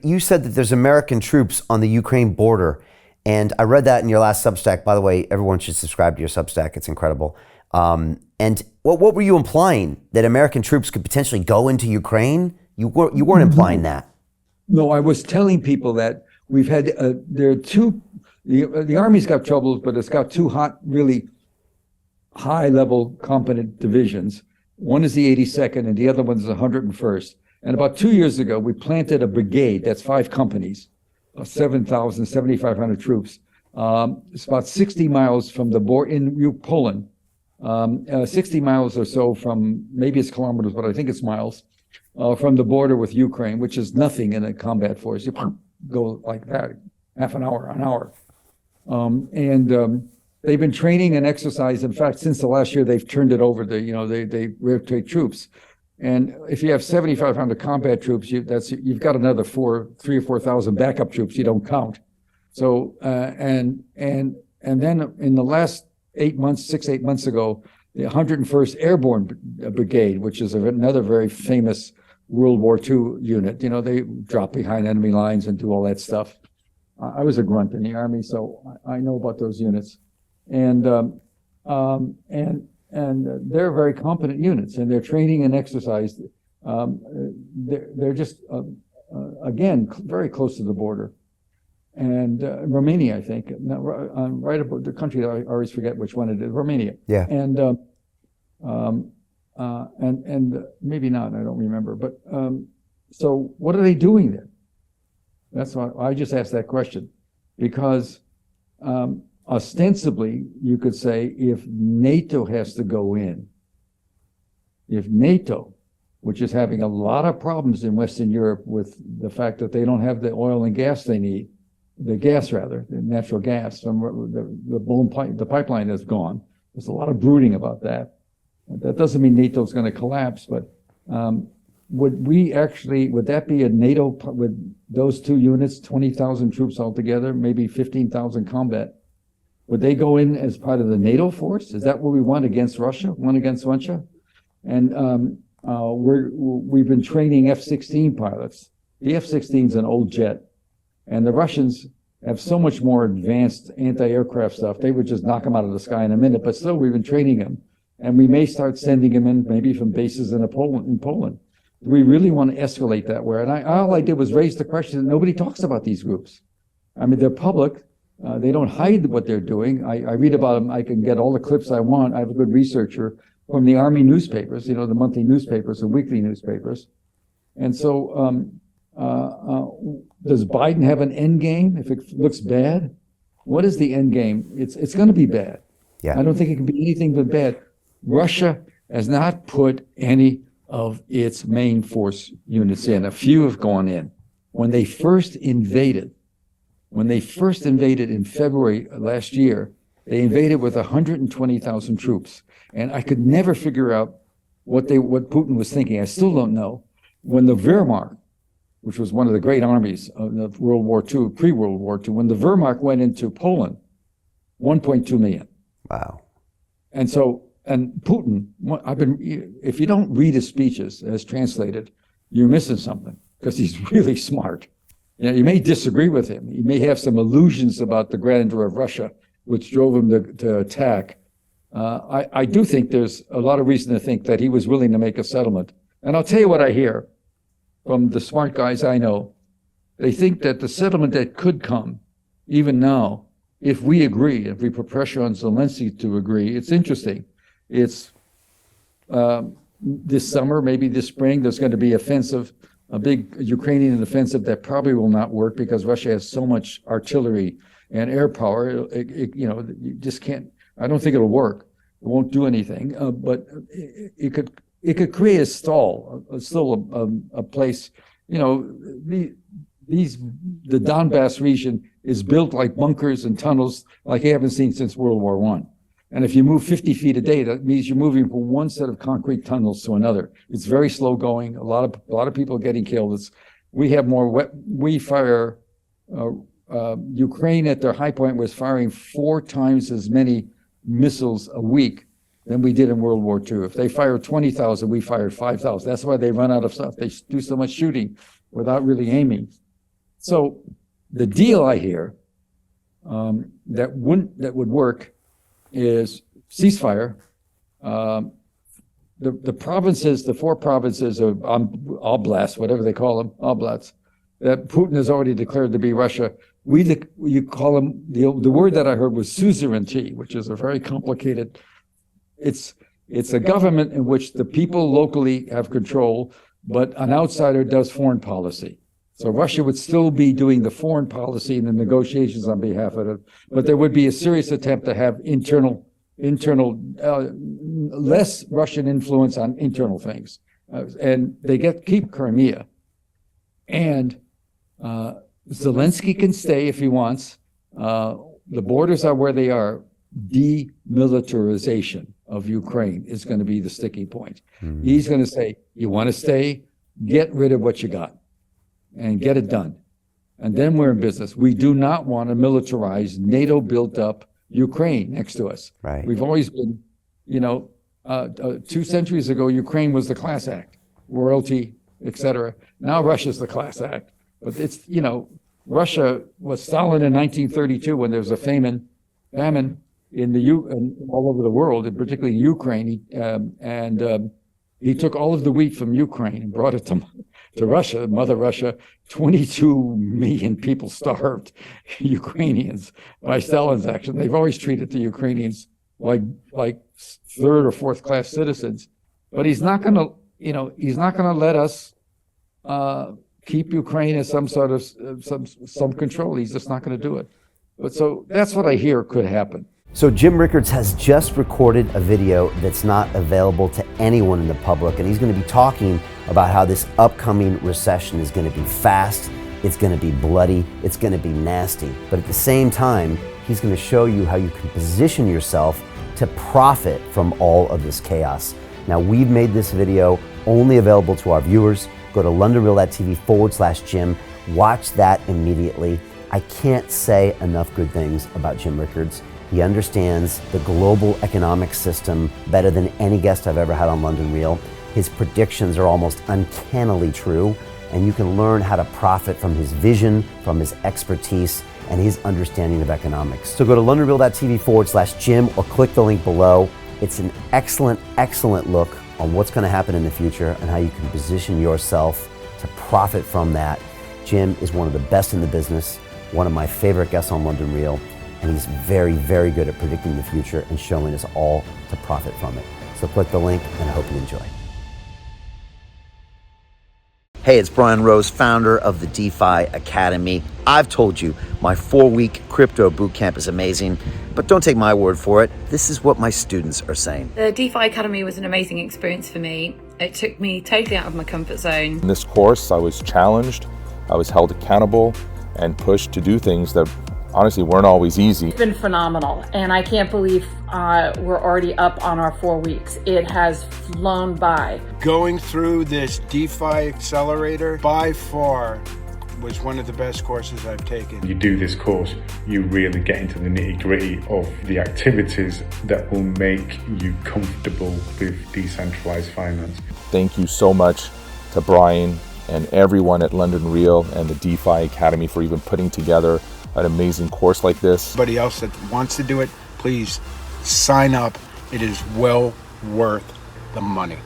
you said that there's American troops on the Ukraine border. And I read that in your last Substack. By the way, everyone should subscribe to your Substack. It's incredible. And what were you implying? That American troops could potentially go into Ukraine? You weren't implying that. No, I was telling people that we've had, there are two, the Army's got troubles, but it's got two really high-level competent divisions. One is the 82nd, and the other one is the 101st. And about 2 years ago, we planted a brigade, that's 5 companies, of 7,500 troops. It's about 60 miles from the border in Poland, 60 miles or so from, maybe it's kilometers, but I think it's miles, from the border with Ukraine, which is nothing in a combat force. You go like that, half an hour. They've been training and exercise. In fact, since the last year, they've turned it over to, they rotate troops. And if you have 7,500 combat troops, you've got another 3,000 or 4,000 backup troops you don't count. So, and then in the last 8 months, 8 months ago, the 101st Airborne Brigade, which is another very famous World War II unit, they drop behind enemy lines and do all that stuff. I was a grunt in the Army, so I know about those units. And they're very competent units, and they're training and exercised. They're just, again, very close to the border. And Romania, I think, right about the country that I always forget which one it is, Romania. Yeah. And maybe not, I don't remember. But so what are they doing there? That's why I just asked that question, because ostensibly, you could say if NATO has to go in, if NATO, which is having a lot of problems in Western Europe with the fact that they don't have the oil and gas they need, the natural gas from the pipeline is gone. There's a lot of brooding about that. That doesn't mean NATO is going to collapse, but would that be a NATO, with those two units, 20,000 troops altogether, maybe 15,000 combat? Would they go in as part of the NATO force? Is that what we want against Russia? And we've been training F-16 pilots. The F-16 is an old jet, and the Russians have so much more advanced anti-aircraft stuff. They would just knock them out of the sky in a minute, but still we've been training them. And we may start sending them in maybe from bases in Poland. We really want to escalate that way. And all I did was raise the question that nobody talks about these groups. I mean, they're public. They don't hide what they're doing. I read about them. I can get all the clips I want. I have a good researcher from the Army newspapers, the monthly newspapers and weekly newspapers. And so does Biden have an end game if it looks bad? What is the end game? It's going to be bad. Yeah. I don't think it can be anything but bad. Russia has not put any of its main force units in. A few have gone in. When they first invaded in February last year, they invaded with 120,000 troops. And I could never figure out what Putin was thinking. I still don't know. When the Wehrmacht, which was one of the great armies of World War II, pre-World War II, when the Wehrmacht went into Poland, 1.2 million. Wow. And Putin, if you don't read his speeches as translated, you're missing something, because he's really smart. You may disagree with him. He may have some illusions about the grandeur of Russia, which drove him to attack. I do think there's a lot of reason to think that he was willing to make a settlement. And I'll tell you what I hear from the smart guys I know. They think that the settlement that could come, even now, if we agree, if we put pressure on Zelensky to agree, it's interesting. It's this summer, maybe this spring, there's going to be a big Ukrainian offensive that probably will not work because Russia has so much artillery and air power. You just can't. I don't think it'll work. It won't do anything. But it could create a stall, a place. The Donbass region is built like bunkers and tunnels like you haven't seen since World War I. And if you move 50 feet a day, that means you're moving from one set of concrete tunnels to another. It's very slow going. A lot of people getting killed. Ukraine at their high point was firing 4 times as many missiles a week than we did in World War II. If they fired 20,000, we fired 5,000. That's why they run out of stuff. They do so much shooting without really aiming. So the deal I hear that would work is ceasefire. The provinces, the 4 provinces of Oblast, whatever they call them, Oblats, that Putin has already declared to be Russia. You call them, the word that I heard was suzerainty, which is a very complicated, it's a government in which the people locally have control, but an outsider does foreign policy. So Russia would still be doing the foreign policy and the negotiations on behalf of it, but there would be a serious attempt to have less Russian influence on internal things. And they keep Crimea. And Zelensky can stay if he wants. The borders are where they are. Demilitarization of Ukraine is going to be the sticking point. Mm-hmm. He's going to say, you want to stay? Get rid of what you got and get it done. And then we're in business. We do not want to militarize NATO built up Ukraine next to us. Right. We've always been, 2 centuries ago, Ukraine was the class act, royalty, etc. Now Russia's the class act. But it's, Russia was Stalin in 1932 when there was a famine in all over the world, and particularly in Ukraine. He took all of the wheat from Ukraine and brought it to Russia, Mother Russia. 22 million people starved, Ukrainians, by Stalin's action. They've always treated the Ukrainians like 3rd or 4th class citizens. But he's not going to let us keep Ukraine as some sort of some control. He's just not going to do it. But so that's what I hear could happen. So Jim Rickards has just recorded a video that's not available to anyone in the public, and he's going to be talking about how this upcoming recession is going to be fast, it's going to be bloody, it's going to be nasty. But at the same time, he's going to show you how you can position yourself to profit from all of this chaos. Now, we've made this video only available to our viewers. Go to londonreal.tv/Jim. Watch that immediately. I can't say enough good things about Jim Rickards. He understands the global economic system better than any guest I've ever had on London Real. His predictions are almost uncannily true, and you can learn how to profit from his vision, from his expertise, and his understanding of economics. So go to londonreal.tv/Jim or click the link below. It's an excellent, excellent look on what's going to happen in the future and how you can position yourself to profit from that. Jim is one of the best in the business, one of my favorite guests on London Real, and he's very, very good at predicting the future and showing us all to profit from it. So click the link, and I hope you enjoy. Hey, it's Brian Rose, founder of the DeFi Academy. I've told you my 4-week crypto bootcamp is amazing, but don't take my word for it. This is what my students are saying. The DeFi Academy was an amazing experience for me. It took me totally out of my comfort zone. In this course, I was challenged, I was held accountable, and pushed to do things that honestly weren't always easy. It's been phenomenal, and I can't believe we're already up on our 4 weeks. It has flown by. Going through this DeFi accelerator by far was one of the best courses I've taken. You do this course, you really get into the nitty-gritty of the activities that will make you comfortable with decentralized finance. Thank you so much to Brian and everyone at London Real and the DeFi Academy for even putting together an amazing course like this. Anybody else that wants to do it, please sign up. It is well worth the money.